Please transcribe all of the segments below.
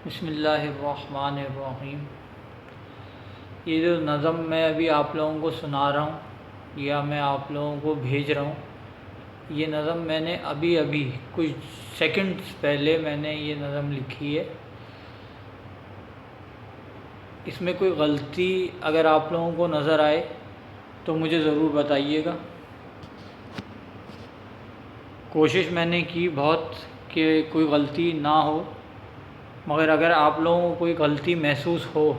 بسم اللہ الرحمن الرحیم۔ یہ جو نظم میں ابھی آپ لوگوں کو سنا رہا ہوں یا میں آپ لوگوں کو بھیج رہا ہوں، یہ نظم میں نے ابھی کچھ سیکنڈز پہلے میں نے یہ نظم لکھی ہے۔ اس میں کوئی غلطی اگر آپ لوگوں کو نظر آئے تو مجھے ضرور بتائیے گا۔ کوشش میں نے کی بہت کہ کوئی غلطی نہ ہو، مگر اگر آپ لوگوں کو کوئی غلطی محسوس ہو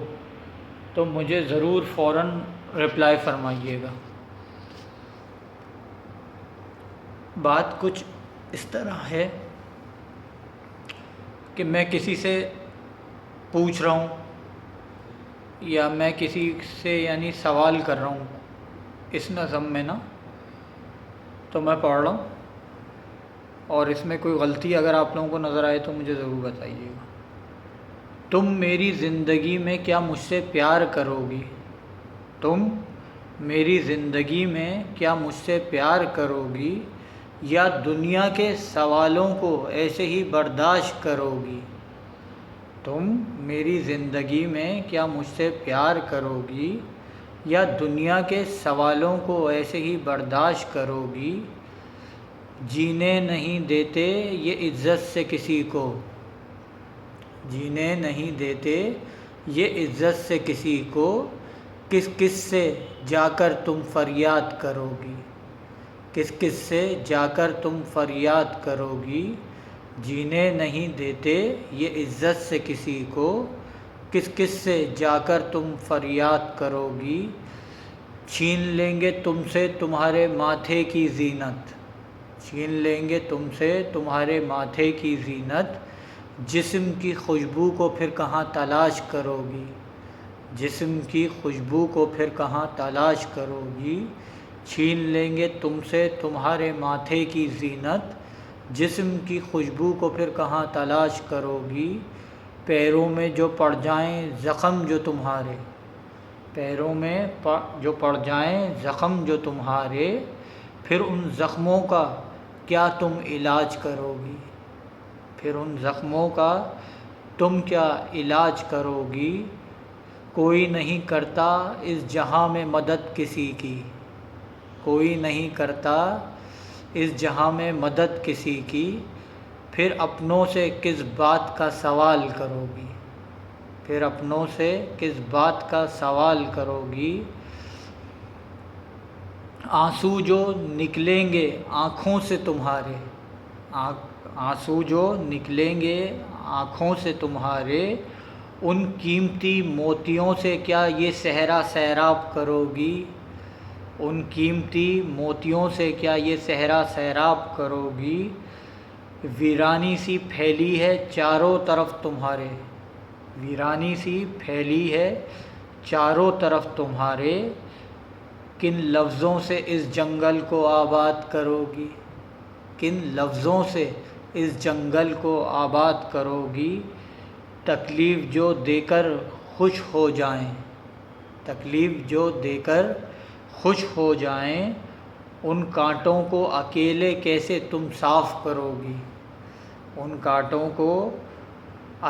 تو مجھے ضرور فوراً رپلائی فرمائیے گا۔ بات کچھ اس طرح ہے کہ میں کسی سے پوچھ رہا ہوں یا میں کسی سے سوال کر رہا ہوں اس نظم میں تو میں پڑھ رہا ہوں، اور اس میں کوئی غلطی اگر آپ لوگوں کو نظر آئے تو مجھے ضرور بتائیے گا۔ تم میری زندگی میں کیا مجھ سے پیار کرو گی؟ تم میری زندگی میں کیا مجھ سے پیار کرو گی، یا دنیا کے سوالوں کو ایسے ہی برداشت کرو گی؟ تم میری زندگی میں کیا مجھ سے پیار کرو گی، یا دنیا کے سوالوں کو ایسے ہی برداشت کرو گی؟ جینے نہیں دیتے یہ عزت سے کسی کو، جینے نہیں دیتے یہ عزت سے کسی کو، کس کس سے جا کر تم فریاد کرو گی؟ کس کس سے جا کر تم فریاد کرو گی؟ جینے نہیں دیتے یہ عزت سے کسی کو، کس کس سے جا کر تم فریاد کرو گی؟ چھین لیں گے تم سے تمہارے ماتھے کی زینت، چھین لیں گے تم سے تمہارے ماتھے کی زینت، جسم کی خوشبو کو پھر کہاں تلاش کرو گی؟ جسم کی خوشبو کو پھر کہاں تلاش کرو گی؟ چھین لیں گے تم سے تمہارے ماتھے کی زینت، جسم کی خوشبو کو پھر کہاں تلاش کرو گی؟ پیروں میں جو پڑ جائیں زخم جو تمہارے، پیروں میں جو پڑ جائیں زخم جو تمہارے، پھر ان زخموں کا کیا تم علاج کرو گی؟ پھر ان زخموں کا تم کیا علاج کرو گی؟ کوئی نہیں کرتا اس جہاں میں مدد کسی کی، کوئی نہیں کرتا اس جہاں میں مدد کسی کی، پھر اپنوں سے کس بات کا سوال کرو گی؟ پھر اپنوں سے کس بات کا سوال کرو گی؟ آنسو جو نکلیں گے آنکھوں سے تمہارے، آنسو جو نکلیں گے آنکھوں سے تمہارے، ان قیمتی موتیوں سے کیا یہ صحرا سیراب کرو گی؟ ان قیمتی موتیوں سے کیا یہ صحرا سیراب کرو گی؟ ویرانی سی پھیلی ہے چاروں طرف تمہارے، ویرانی سی پھیلی ہے چاروں طرف تمہارے، کن لفظوں سے اس جنگل کو آباد کرو گی؟ کن لفظوں سے اس جنگل کو آباد کرو گی؟ تکلیف جو دے کر خوش ہو جائیں، تکلیف جو دے کر خوش ہو جائیں، ان کانٹوں کو اکیلے کیسے تم صاف کرو گی؟ ان کانٹوں کو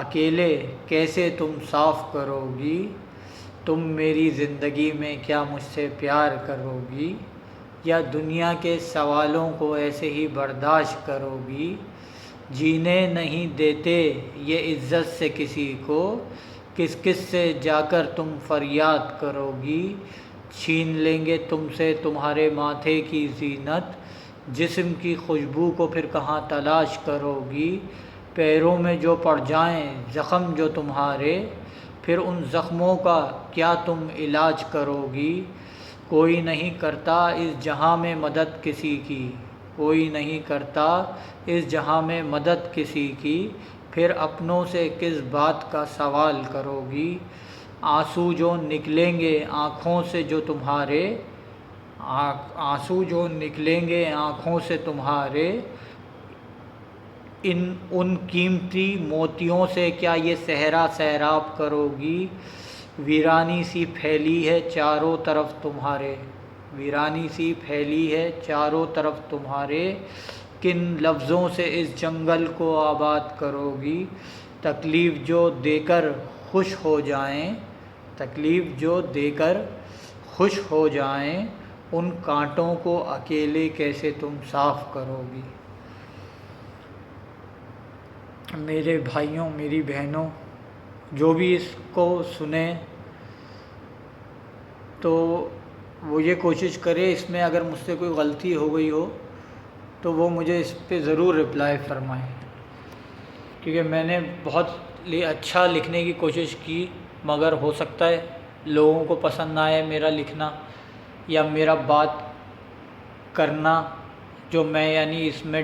اکیلے کیسے تم صاف کرو گی؟ تم میری زندگی میں کیا مجھ سے پیار کرو گی، یا دنیا کے سوالوں کو ایسے ہی برداشت کرو گی؟ جینے نہیں دیتے یہ عزت سے کسی کو، کس کس سے جا کر تم فریاد کرو گی؟ چھین لیں گے تم سے تمہارے ماتھے کی زینت، جسم کی خوشبو کو پھر کہاں تلاش کرو گی؟ پیروں میں جو پڑ جائیں زخم جو تمہارے، پھر ان زخموں کا کیا تم علاج کرو گی؟ کوئی نہیں کرتا اس جہاں میں مدد کسی کی، کوئی نہیں کرتا اس جہاں میں مدد کسی کی، پھر اپنوں سے کس بات کا سوال کرو گی؟ آنسو جو نکلیں گے آنکھوں سے جو تمہارے، آنسو جو نکلیں گے آنکھوں سے تمہارے، ان قیمتی موتیوں سے کیا یہ صحرا سیراب کرو گی؟ ویرانی سی پھیلی ہے چاروں طرف تمہارے، ویرانی سی پھیلی ہے چاروں طرف تمہارے، کن لفظوں سے اس جنگل کو آباد کرو گی؟ تکلیف جو دے کر خوش ہو جائیں، تکلیف جو دے کر خوش ہو جائیں، ان کانٹوں کو اکیلے کیسے تم صاف کرو گی۔ میرے بھائیوں، میری بہنوں، جو بھی اس کو سنیں تو وہ یہ کوشش کرے، اس میں اگر مجھ سے کوئی غلطی ہو گئی ہو تو وہ مجھے اس پہ ضرور رپلائی فرمائیں، کیونکہ میں نے بہت اچھا لکھنے کی کوشش کی، مگر ہو سکتا ہے لوگوں کو پسند نہ آئے میرا لکھنا یا میرا بات کرنا، جو میں اس میں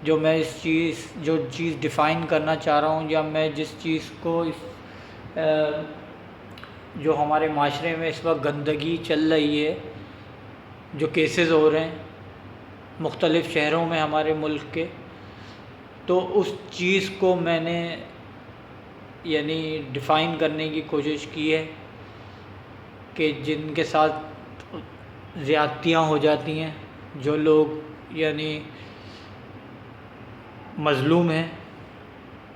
جو میں جو چیز ڈیفائن کرنا چاہ رہا ہوں، یا میں جس چیز کو جو ہمارے معاشرے میں اس وقت گندگی چل رہی ہے، جو کیسز ہو رہے ہیں مختلف شہروں میں ہمارے ملک کے، تو اس چیز کو میں نے ڈیفائن کرنے کی کوشش کی ہے کہ جن کے ساتھ زیادتیاں ہو جاتی ہیں، جو لوگ مظلوم ہیں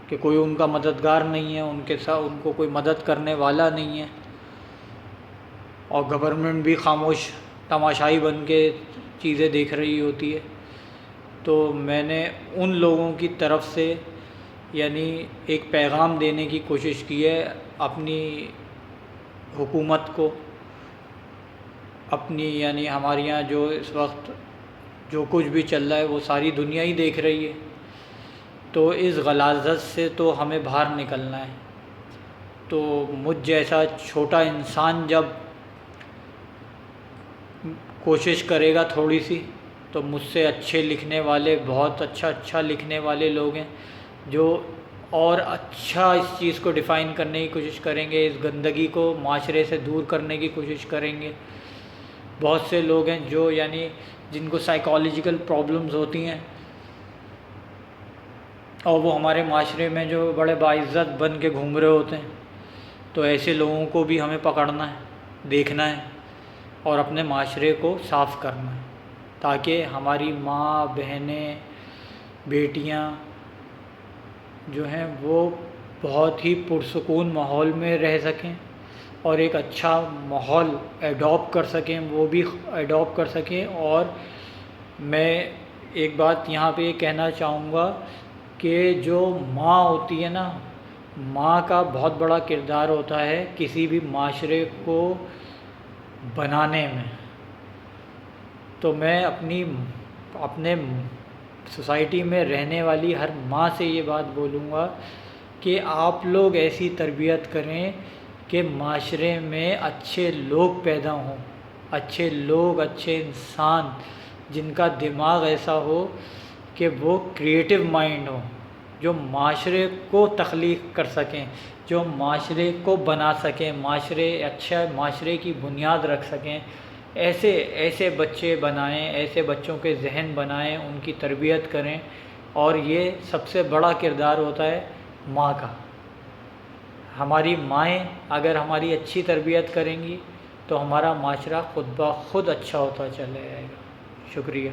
کہ کوئی ان کا مددگار نہیں ہے، ان کو کوئی مدد کرنے والا نہیں ہے، اور گورنمنٹ بھی خاموش تماشائی بن کے چیزیں دیکھ رہی ہوتی ہے، تو میں نے ان لوگوں کی طرف سے ایک پیغام دینے کی کوشش کی ہے اپنی حکومت کو، اپنی ہمارے یہاں جو اس وقت جو کچھ بھی چل رہا ہے وہ ساری دنیا ہی دیکھ رہی ہے، تو اس غلاظت سے تو ہمیں باہر نکلنا ہے۔ تو مجھ جیسا چھوٹا انسان جب کوشش کرے گا تھوڑی سی، تو مجھ سے اچھے لکھنے والے، بہت اچھا لکھنے والے لوگ ہیں جو اور اچھا اس چیز کو ڈیفائن کرنے کی کوشش کریں گے، اس گندگی کو معاشرے سے دور کرنے کی کوشش کریں گے۔ بہت سے لوگ ہیں جو جن کو سائیکالوجیکل پرابلمز ہوتی ہیں، اور وہ ہمارے معاشرے میں جو بڑے باعزت بن کے گھوم رہے ہوتے ہیں، تو ایسے لوگوں کو بھی ہمیں پکڑنا ہے، دیکھنا ہے، اور اپنے معاشرے کو صاف کرنا ہے، تاکہ ہماری ماں، بہنیں، بیٹیاں جو ہیں وہ بہت ہی پرسکون ماحول میں رہ سکیں، اور ایک اچھا ماحول ایڈاپٹ کر سکیں، وہ بھی ایڈاپٹ کر سکیں۔ اور میں ایک بات یہاں پہ یہ کہنا چاہوں گا کہ جو ماں ہوتی ہے نا، ماں کا بہت بڑا کردار ہوتا ہے کسی بھی معاشرے کو بنانے میں۔ تو میں اپنے سوسائٹی میں رہنے والی ہر ماں سے یہ بات بولوں گا کہ آپ لوگ ایسی تربیت کریں کہ معاشرے میں اچھے لوگ پیدا ہوں، اچھے لوگ، اچھے انسان، جن کا دماغ ایسا ہو کہ وہ کریٹو مائنڈ ہو، جو معاشرے کو تخلیق کر سکیں، جو معاشرے کو بنا سکیں، اچھا معاشرے کی بنیاد رکھ سکیں۔ ایسے بچے بنائیں، ایسے بچوں کے ذہن بنائیں، ان کی تربیت کریں، اور یہ سب سے بڑا کردار ہوتا ہے ماں کا۔ ہماری مائیں اگر ہماری اچھی تربیت کریں گی تو ہمارا معاشرہ خود بخود اچھا ہوتا چلا جائے گا۔ شکریہ۔